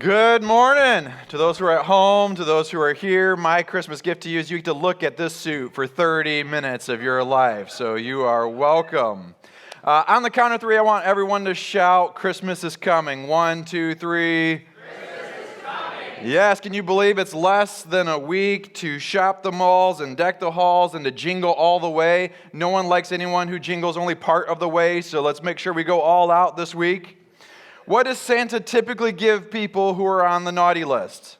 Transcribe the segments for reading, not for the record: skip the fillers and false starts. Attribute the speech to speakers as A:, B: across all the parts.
A: Good morning to those who are at home, to those who are here. My Christmas gift to you is you get to look at this suit for 30 minutes of your life, so you are welcome. On the count of three, I want everyone to shout, Christmas is coming. 1, 2, 3.
B: Christmas is coming.
A: Yes, can you believe it's less than a week to shop the malls and deck the halls and to jingle all the way? No one likes anyone who jingles only part of the way, so let's make sure we go all out this week. What does Santa typically give people who are on the naughty list?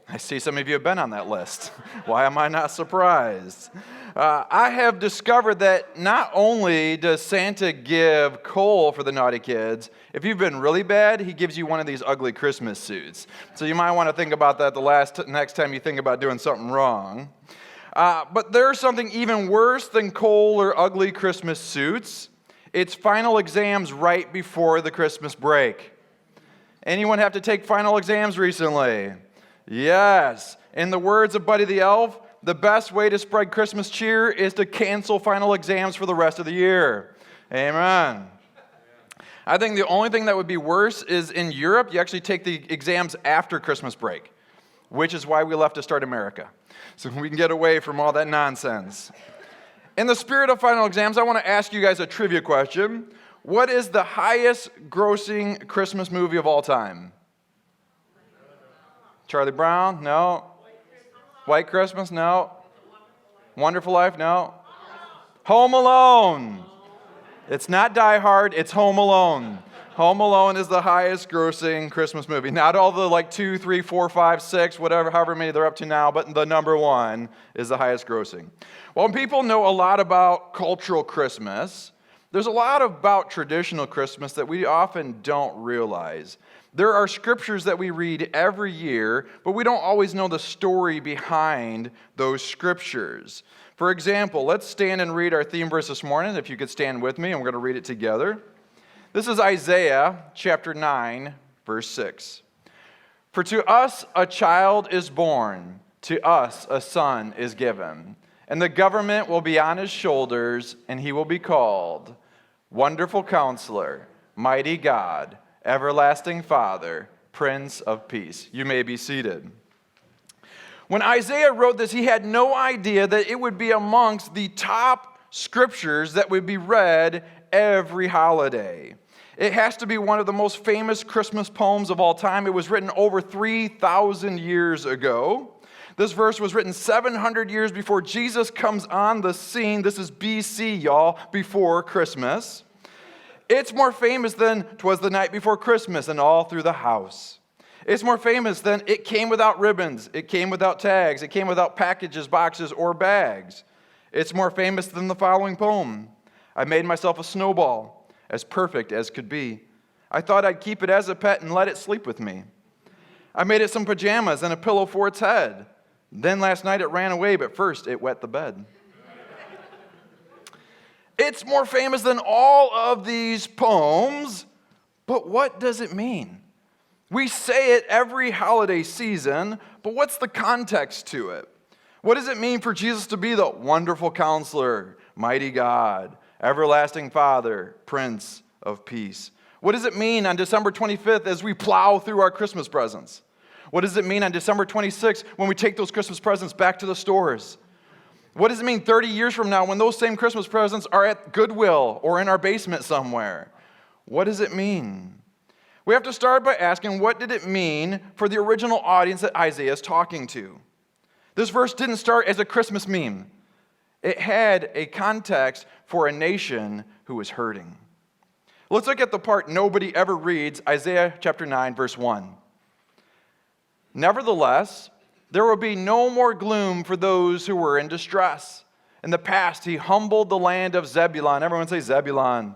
A: I see some of you have been on that list. Why am I not surprised? I have discovered that not only does Santa give coal for the naughty kids, if you've been really bad, he gives you one of these ugly Christmas suits. So you might want to think about that next time you think about doing something wrong. But there's something even worse than coal or ugly Christmas suits. It's final exams right before the Christmas break. Anyone have to take final exams recently? Yes. In the words of Buddy the Elf, the best way to spread Christmas cheer is to cancel final exams for the rest of the year. Amen. I think the only thing that would be worse is in Europe, you actually take the exams after Christmas break, which is why we left to start America, so we can get away from all that nonsense. In the spirit of final exams, I want to ask you guys a trivia question. What is the highest grossing Christmas movie of all time? Charlie Brown? No. White Christmas? No. Wonderful Life? No. Home Alone. It's not Die Hard, it's Home Alone. Home Alone is the highest grossing Christmas movie. Not all the 2, 3, 4, 5, 6, whatever, however many they're up to now, but the number one is the highest grossing. Well, when people know a lot about cultural Christmas, there's a lot about traditional Christmas that we often don't realize. There are scriptures that we read every year, but we don't always know the story behind those scriptures. For example, let's stand and read our theme verse this morning. If you could stand with me, and we're going to read it together. This is Isaiah chapter 9, verse 6. For to us a child is born, to us a son is given, and the government will be on his shoulders, and he will be called Wonderful Counselor, Mighty God, Everlasting Father, Prince of Peace. You may be seated. When Isaiah wrote this, he had no idea that it would be amongst the top scriptures that would be read every holiday. It has to be one of the most famous Christmas poems of all time. It was written over 3,000 years ago. This verse was written 700 years before Jesus comes on the scene. This is BC, y'all, before Christmas. It's more famous than 'Twas the Night Before Christmas and All Through the House. It's more famous than It Came Without Ribbons, It Came Without Tags, It Came Without Packages, Boxes, or Bags. It's more famous than the following poem. I made myself a snowball, as perfect as could be. I thought I'd keep it as a pet and let it sleep with me. I made it some pajamas and a pillow for its head. Then last night it ran away, but first it wet the bed. It's more famous than all of these poems, but what does it mean? We say it every holiday season, but what's the context to it? What does it mean for Jesus to be the Wonderful Counselor, Mighty God, Everlasting Father, Prince of Peace? What does it mean on December 25th as we plow through our Christmas presents? What does it mean on December 26th when we take those Christmas presents back to the stores? What does it mean 30 years from now when those same Christmas presents are at Goodwill or in our basement somewhere? What does it mean? We have to start by asking, what did it mean for the original audience that Isaiah is talking to? This verse didn't start as a Christmas meme. It had a context for a nation who was hurting. Let's look at the part nobody ever reads, Isaiah chapter 9, verse 1. Nevertheless, there will be no more gloom for those who were in distress. In the past, he humbled the land of Zebulon. Everyone say Zebulon.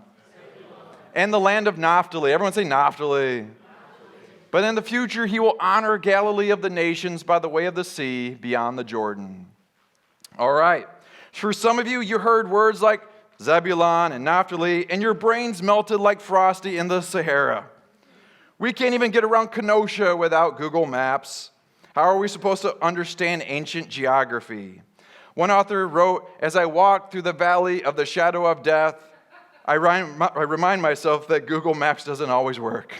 A: And the land of Naftali. Everyone say Naftali. But in the future, he will honor Galilee of the nations by the way of the sea beyond the Jordan. All right. For some of you, you heard words like Zebulon and Naftali, and your brains melted like Frosty in the Sahara. We can't even get around Kenosha without Google Maps. How are we supposed to understand ancient geography? One author wrote, as I walk through the valley of the shadow of death, I remind myself that Google Maps doesn't always work.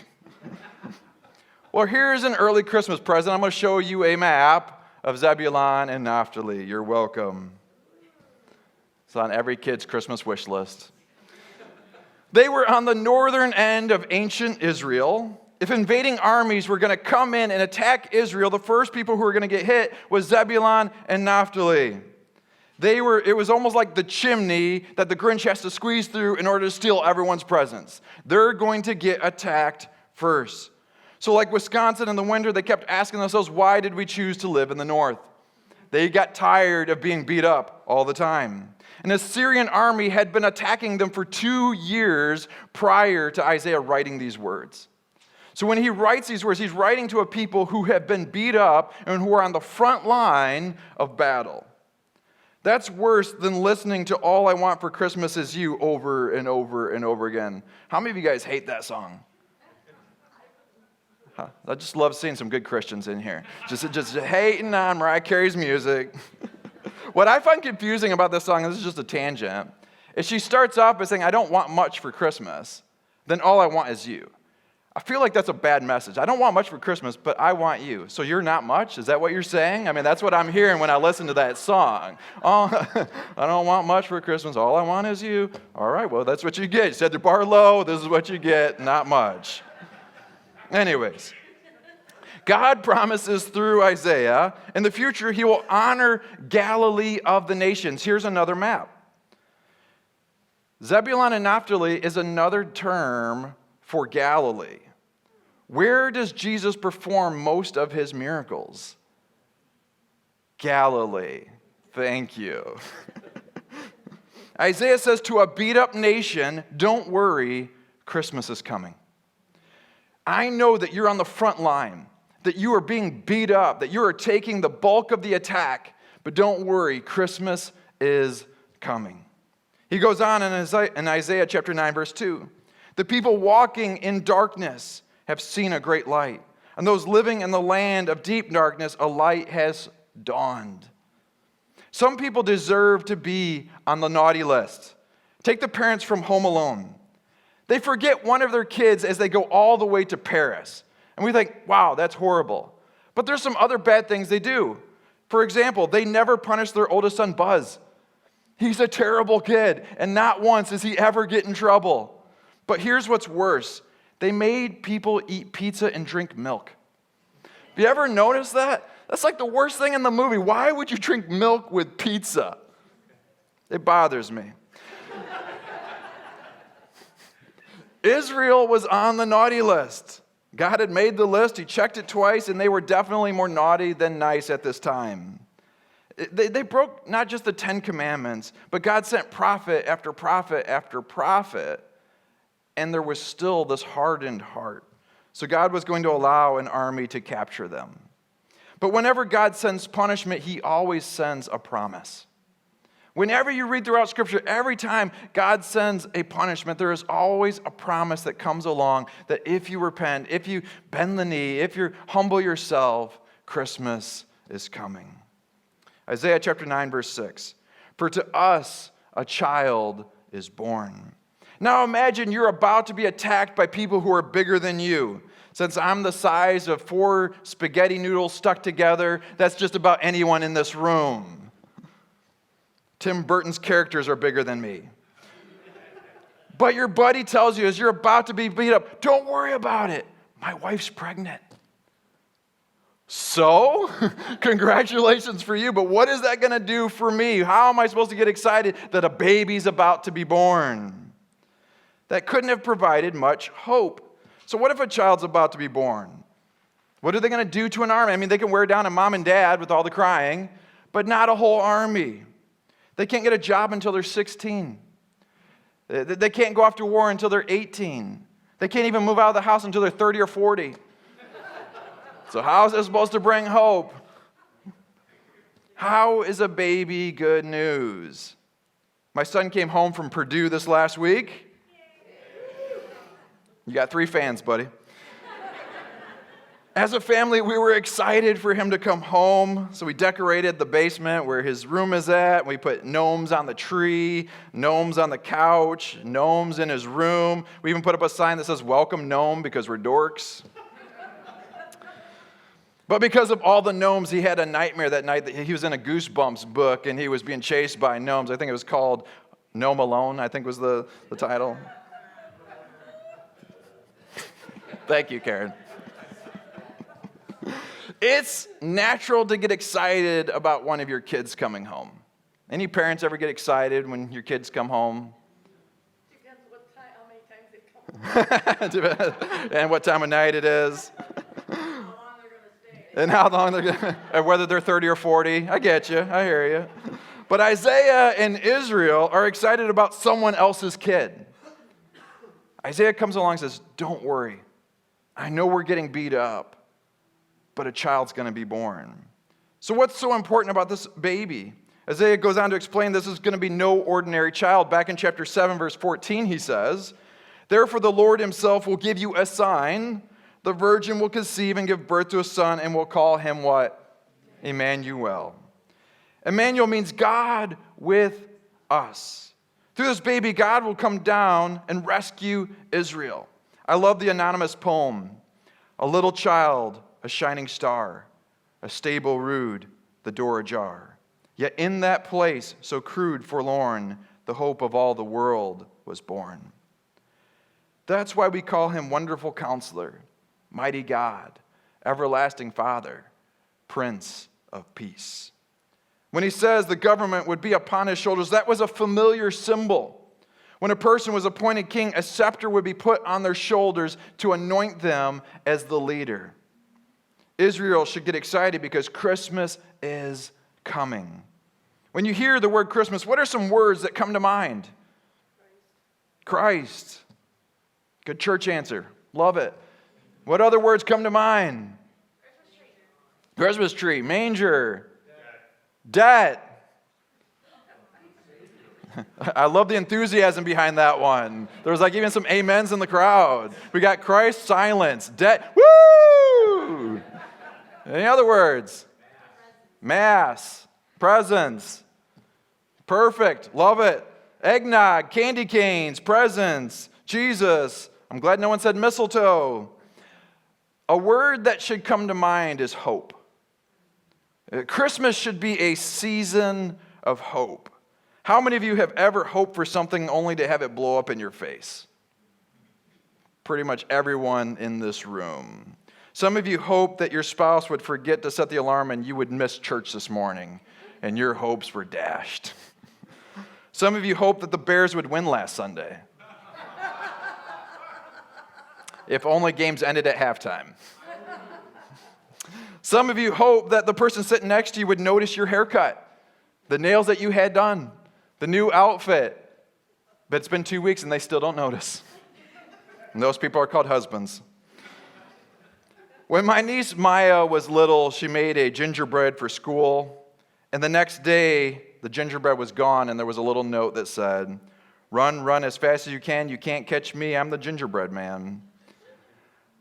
A: Well, here's an early Christmas present. I'm going to show you a map of Zebulon and Naftali. You're welcome. It's on every kid's Christmas wish list. They were on the northern end of ancient Israel. If invading armies were going to come in and attack Israel, the first people who were going to get hit was Zebulon and Naftali. It was almost like the chimney that the Grinch has to squeeze through in order to steal everyone's presents. They're going to get attacked first. So like Wisconsin in the winter, they kept asking themselves, why did we choose to live in the north? They got tired of being beat up all the time. An Assyrian army had been attacking them for 2 years prior to Isaiah writing these words. So when he writes these words, he's writing to a people who have been beat up and who are on the front line of battle. That's worse than listening to All I Want for Christmas Is You over and over and over again. How many of you guys hate that song? I just love seeing some good Christians in here. Just hating on Mariah Carey's music. What I find confusing about this song, and this is just a tangent, is she starts off by saying, I don't want much for Christmas. Then all I want is you. I feel like that's a bad message. I don't want much for Christmas, but I want you. So you're not much? Is that what you're saying? I mean, that's what I'm hearing when I listen to that song. Oh, I don't want much for Christmas. All I want is you. All right, well, that's what you get. You set the bar low. This is what you get. Not much. Anyways, God promises through Isaiah, in the future, he will honor Galilee of the nations. Here's another map. Zebulon and Naftali is another term for Galilee. Where does Jesus perform most of his miracles? Galilee. Thank you. Isaiah says to a beat-up nation, don't worry, Christmas is coming. I know that you're on the front line, that you are being beat up, that you are taking the bulk of the attack, but don't worry, Christmas is coming. He goes on in Isaiah chapter 9, verse 2. The people walking in darkness have seen a great light, and those living in the land of deep darkness, a light has dawned. Some people deserve to be on the naughty list. Take the parents from Home Alone. They forget one of their kids as they go all the way to Paris. And we think, wow, that's horrible. But there's some other bad things they do. For example, they never punish their oldest son, Buzz. He's a terrible kid, and not once does he ever get in trouble. But here's what's worse. They made people eat pizza and drink milk. Have you ever noticed that? That's like the worst thing in the movie. Why would you drink milk with pizza? It bothers me. Israel was on the naughty list. God had made the list, he checked it twice, and they were definitely more naughty than nice at this time. They broke not just the 10 Commandments, but God sent prophet after prophet after prophet, and there was still this hardened heart. So God was going to allow an army to capture them. But whenever God sends punishment, he always sends a promise. Whenever you read throughout Scripture, every time God sends a punishment, there is always a promise that comes along that if you repent, if you bend the knee, if you humble yourself, Christmas is coming. Isaiah chapter 9, verse 6. For to us a child is born. Now imagine you're about to be attacked by people who are bigger than you. Since I'm the size of 4 spaghetti noodles stuck together, that's just about anyone in this room. Tim Burton's characters are bigger than me. But your buddy tells you as you're about to be beat up, don't worry about it. My wife's pregnant. So, congratulations for you, but what is that going to do for me? How am I supposed to get excited that a baby's about to be born? That couldn't have provided much hope. So what if a child's about to be born? What are they going to do to an army? I mean, they can wear down a mom and dad with all the crying, but not a whole army. They can't get a job until they're 16. They can't go off to war until they're 18. They can't even move out of the house until they're 30 or 40. So how is this supposed to bring hope? How is a baby good news? My son came home from Purdue this last week. You got 3 fans, buddy. As a family, we were excited for him to come home, so we decorated the basement where his room is at. We put gnomes on the tree, gnomes on the couch, gnomes in his room. We even put up a sign that says, "Welcome, gnome," because we're dorks. But because of all the gnomes, he had a nightmare that night. That he was in a Goosebumps book, and he was being chased by gnomes. I think it was called Gnome Alone, I think was the title. Thank you, Karen. It's natural to get excited about one of your kids coming home. Any parents ever get excited when your kids come home?
B: Depends what time, how many times they come.
A: And what time of night it is.
B: How long they're going to stay.
A: And how long they're going to, and whether they're 30 or 40. I get you. I hear you. But Isaiah and Israel are excited about someone else's kid. Isaiah comes along and says, don't worry. I know we're getting beat up, but a child's going to be born. So what's so important about this baby? Isaiah goes on to explain this is going to be no ordinary child. Back in chapter 7, verse 14, he says, therefore the Lord himself will give you a sign. The virgin will conceive and give birth to a son and will call him what? Emmanuel. Emmanuel means God with us. Through this baby, God will come down and rescue Israel. I love the anonymous poem. A little child, a shining star, a stable rude, the door ajar. Yet in that place, so crude, forlorn, the hope of all the world was born. That's why we call him Wonderful Counselor, Mighty God, Everlasting Father, Prince of Peace. When he says the government would be upon his shoulders, that was a familiar symbol. When a person was appointed king, a scepter would be put on their shoulders to anoint them as the leader. Israel should get excited because Christmas is coming. When you hear the word Christmas, what are some words that come to mind? Christ. Good church answer. Love it. What other words come to mind? Christmas tree. Manger. Debt. I love the enthusiasm behind that one. There was like even some amens in the crowd. We got Christ, silence, debt. Woo! Any other words? Mass. Presents. Perfect. Love it. Eggnog, candy canes, presents, Jesus. I'm glad no one said mistletoe. A word that should come to mind is hope. Christmas should be a season of hope. How many of you have ever hoped for something only to have it blow up in your face? Pretty much everyone in this room. Some of you hope that your spouse would forget to set the alarm and you would miss church this morning, and your hopes were dashed. Some of you hope that the Bears would win last Sunday. If only games ended at halftime. Some of you hope that the person sitting next to you would notice your haircut, the nails that you had done, the new outfit. But it's been 2 weeks and they still don't notice. And those people are called husbands. When my niece Maya was little, she made a gingerbread for school. And the next day, the gingerbread was gone and there was a little note that said, run, run as fast as you can't catch me, I'm the gingerbread man.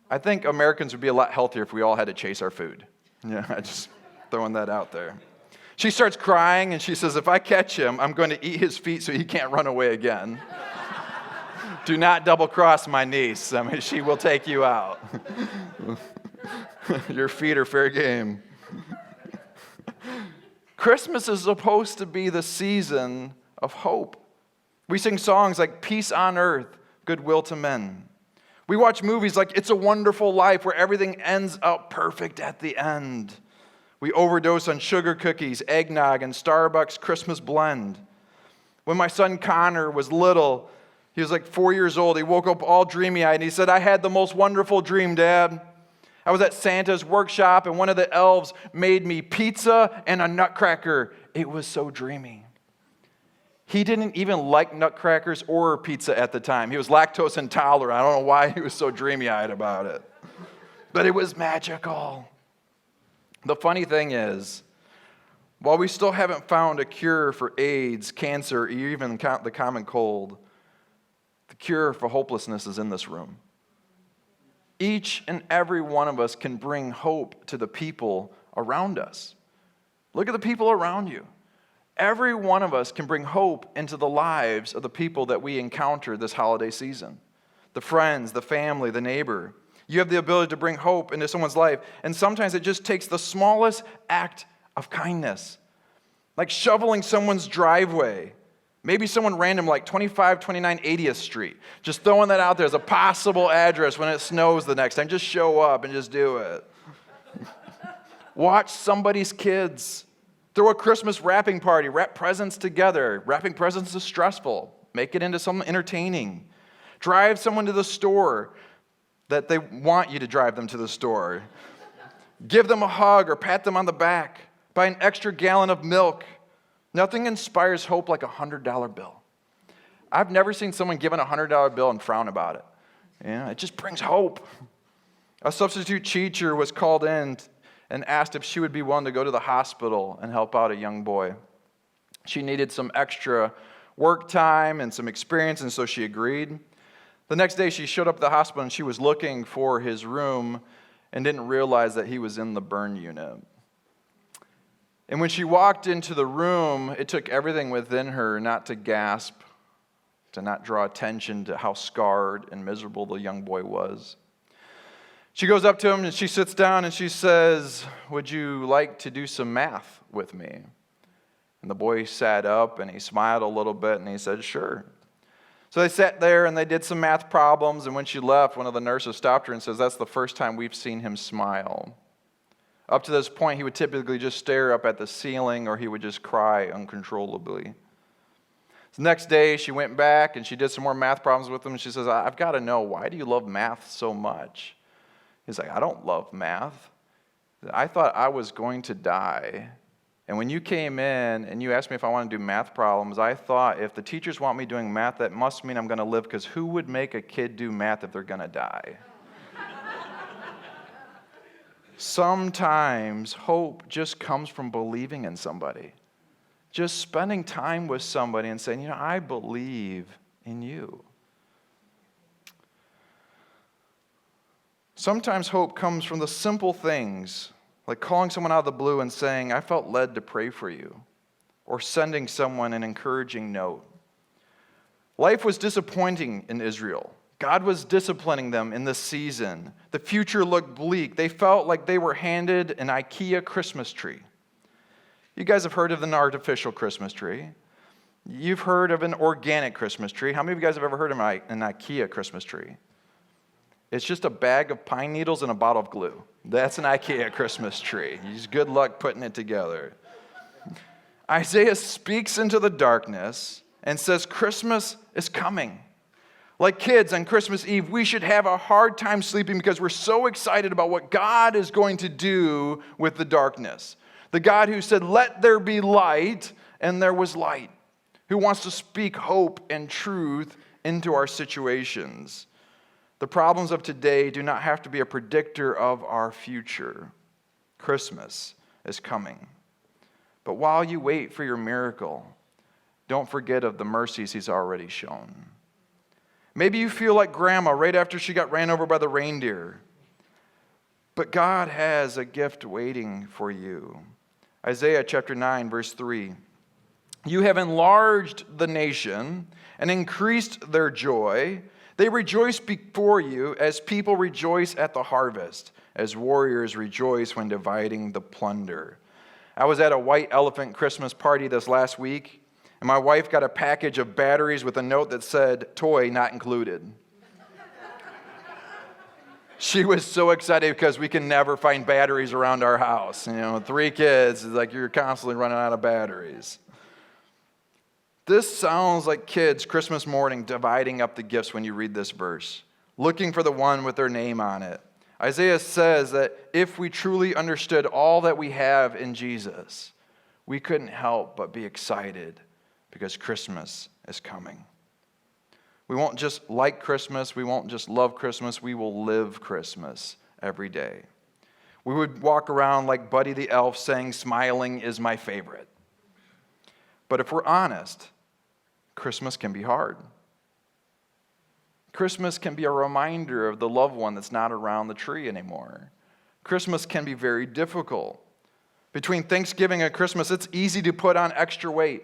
A: I think Americans would be a lot healthier if we all had to chase our food. Yeah, I just throwing that out there. She starts crying and she says, if I catch him, I'm going to eat his feet so he can't run away again. Do not double cross my niece. I mean, she will take you out. Your feet are fair game. Christmas is supposed to be the season of hope. We sing songs like Peace on Earth, Goodwill to Men. We watch movies like It's a Wonderful Life where everything ends up perfect at the end. We overdose on sugar cookies, eggnog, and Starbucks Christmas blend. When my son Connor was little, he was like 4 years old, he woke up all dreamy-eyed and he said, I had the most wonderful dream, Dad. I was at Santa's workshop and one of the elves made me pizza and a nutcracker. It was so dreamy. He didn't even like nutcrackers or pizza at the time. He was lactose intolerant. I don't know why he was so dreamy-eyed about it. But it was magical. The funny thing is, while we still haven't found a cure for AIDS, cancer, or even the common cold, the cure for hopelessness is in this room. Each and every one of us can bring hope to the people around us. Look at the people around you. Every one of us can bring hope into the lives of the people that we encounter this holiday season. The friends, the family, the neighbor. You have the ability to bring hope into someone's life. And sometimes it just takes the smallest act of kindness, like shoveling someone's driveway. Maybe someone random like 2529 80th Street. Just throwing that out there as a possible address when it snows the next time. Just show up and just do it. Watch somebody's kids. Throw a Christmas wrapping party. Wrap presents together. Wrapping presents is stressful. Make it into something entertaining. Drive someone to the store that they want you to drive them to the store. Give them a hug or pat them on the back. Buy an extra gallon of milk. Nothing inspires hope like a $100 bill. I've never seen someone given a $100 bill and frown about it. It just brings hope. A substitute teacher was called in and asked if she would be willing to go to the hospital and help out a young boy. She needed some extra work time and some experience, and so she agreed. The next day, she showed up at the hospital, and she was looking for his room and didn't realize that he was in the burn unit. And when she walked into the room, it took everything within her not to gasp, to not draw attention to how scarred and miserable the young boy was. She goes up to him, and she sits down, and she says, "Would you like to do some math with me?" And the boy sat up, and he smiled a little bit, and he said, "Sure." So they sat there, and they did some math problems, and when she left, one of the nurses stopped her and says, "That's the first time we've seen him smile. Up to this point, he would typically just stare up at the ceiling, or he would just cry uncontrollably." The next day, she went back, and she did some more math problems with him, and she says, "I've got to know, why do you love math so much?" He's like, "I don't love math. I thought I was going to die. And when you came in and you asked me if I want to do math problems, I thought if the teachers want me doing math, that must mean I'm going to live, because who would make a kid do math if they're going to die?" Sometimes hope just comes from believing in somebody. Just spending time with somebody and saying, I believe in you. Sometimes hope comes from the simple things, like calling someone out of the blue and saying, "I felt led to pray for you," or sending someone an encouraging note. Life was disappointing in Israel. God was disciplining them in this season. The future looked bleak. They felt like they were handed an IKEA Christmas tree. You guys have heard of an artificial Christmas tree. You've heard of an organic Christmas tree. How many of you guys have ever heard of an IKEA Christmas tree? It's just a bag of pine needles and a bottle of glue. That's an IKEA Christmas tree. Just good luck putting it together. Isaiah speaks into the darkness and says Christmas is coming. Like kids on Christmas Eve, we should have a hard time sleeping because we're so excited about what God is going to do with the darkness. The God who said, "Let there be light," and there was light. Who wants to speak hope and truth into our situations. The problems of today do not have to be a predictor of our future. Christmas is coming. But while you wait for your miracle, don't forget of the mercies He's already shown. Maybe you feel like Grandma right after she got ran over by the reindeer. But God has a gift waiting for you. Isaiah chapter 9, verse 3. "You have enlarged the nation and increased their joy. They rejoice before you as people rejoice at the harvest, as warriors rejoice when dividing the plunder." I was at a White Elephant Christmas party this last week, and my wife got a package of batteries with a note that said, "Toy not included." She was so excited because we can never find batteries around our house. 3 kids, it's like you're constantly running out of batteries. This sounds like kids Christmas morning dividing up the gifts when you read this verse, looking for the one with their name on it. Isaiah says that if we truly understood all that we have in Jesus, we couldn't help but be excited because Christmas is coming. We won't just like Christmas, we won't just love Christmas, we will live Christmas every day. We would walk around like Buddy the Elf saying, "Smiling is my favorite." But if we're honest, Christmas can be hard. Christmas can be a reminder of the loved one that's not around the tree anymore. Christmas can be very difficult. Between Thanksgiving and Christmas, it's easy to put on extra weight.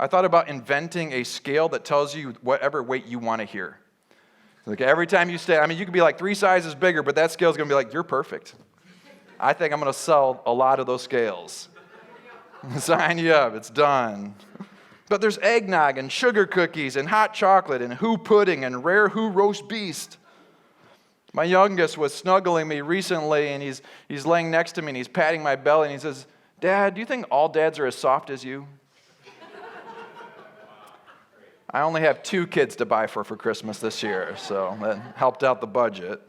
A: I thought about inventing a scale that tells you whatever weight you want to hear. Like every time you stay, you could be like 3 sizes bigger, but that scale's going to be like, you're perfect. I think I'm going to sell a lot of those scales. Sign you up. It's done. But there's eggnog and sugar cookies and hot chocolate and who pudding and rare who roast beast. My youngest was snuggling me recently, and he's laying next to me, and he's patting my belly, and he says, Dad, do you think all dads are as soft as you? I only have 2 kids to buy for Christmas this year, so that helped out the budget.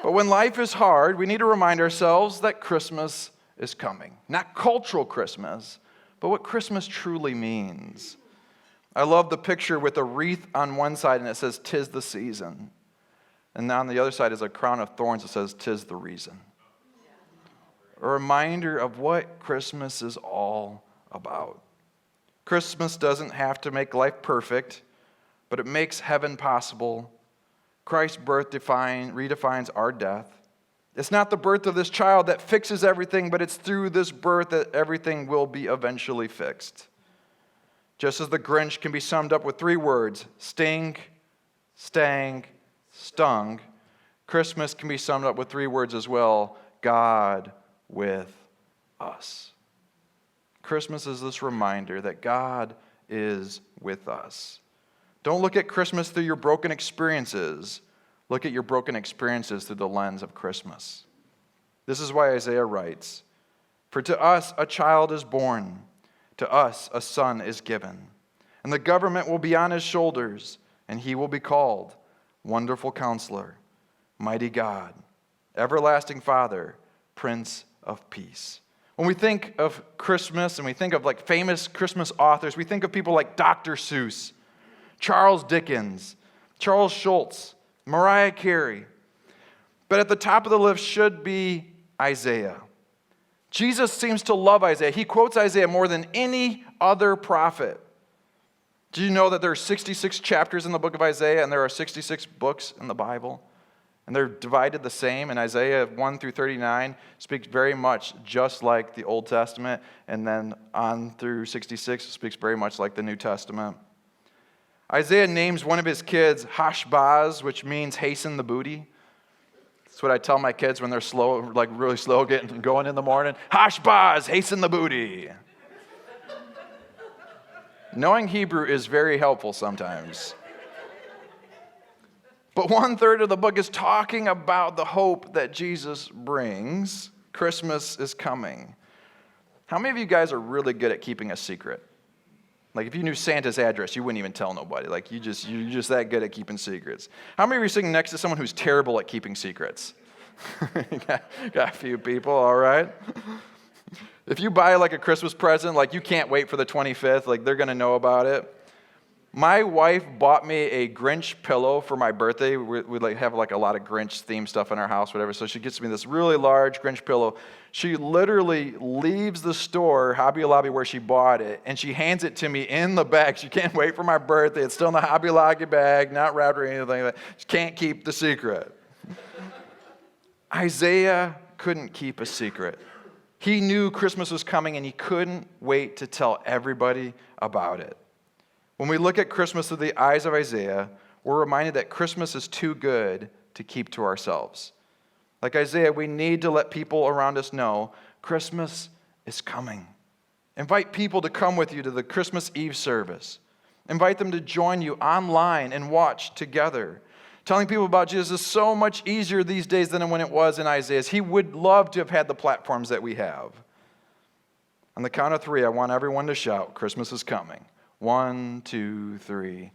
A: But when life is hard, we need to remind ourselves that Christmas is coming. Not cultural Christmas, but what Christmas truly means. I love the picture with a wreath on one side, and it says, "'Tis the season." And on the other side is a crown of thorns that says, "'Tis the reason." A reminder of what Christmas is all about. Christmas doesn't have to make life perfect, but it makes heaven possible. Christ's birth redefines our death. It's not the birth of this child that fixes everything, but it's through this birth that everything will be eventually fixed. Just as the Grinch can be summed up with 3 words, stink, stank, stung, Christmas can be summed up with 3 words as well, God with us. Christmas is this reminder that God is with us. Don't look at Christmas through your broken experiences. Look at your broken experiences through the lens of Christmas. This is why Isaiah writes, "For to us a child is born, to us a son is given, and the government will be on his shoulders, and he will be called Wonderful Counselor, Mighty God, Everlasting Father, Prince of Peace." When we think of Christmas and we think of like famous Christmas authors, we think of people like Dr. Seuss, Charles Dickens, Charles Schultz, Mariah Carey. But at the top of the list should be Isaiah. Jesus seems to love Isaiah. He quotes Isaiah more than any other prophet. Do you know that there are 66 chapters in the book of Isaiah and there are 66 books in the Bible? And they're divided the same, and Isaiah 1 through 39 speaks very much just like the Old Testament, and then on through 66 speaks very much like the New Testament. Isaiah names one of his kids Hashbaz, which means hasten the booty. That's what I tell my kids when they're slow, like really slow getting going in the morning. Hashbaz, hasten the booty. Knowing Hebrew is very helpful sometimes. But 1/3 of the book is talking about the hope that Jesus brings. Christmas is coming. How many of you guys are really good at keeping a secret? Like if you knew Santa's address, you wouldn't even tell nobody. Like you're just that good at keeping secrets. How many of you are sitting next to someone who's terrible at keeping secrets? got a few people, all right. If you buy like a Christmas present, like you can't wait for the 25th, like they're going to know about it. My wife bought me a Grinch pillow for my birthday. We like have like a lot of Grinch themed stuff in our house, whatever. So she gets me this really large Grinch pillow. She literally leaves the store, Hobby Lobby, where she bought it, and she hands it to me in the bag. She can't wait for my birthday. It's still in the Hobby Lobby bag, not wrapped or anything like that. She can't keep the secret. Isaiah couldn't keep a secret. He knew Christmas was coming, and he couldn't wait to tell everybody about it. When we look at Christmas through the eyes of Isaiah, we're reminded that Christmas is too good to keep to ourselves. Like Isaiah, we need to let people around us know Christmas is coming. Invite people to come with you to the Christmas Eve service. Invite them to join you online and watch together. Telling people about Jesus is so much easier these days than when it was in Isaiah's. He would love to have had the platforms that we have. On the count of 3, I want everyone to shout, Christmas is coming. 1, 2, 3.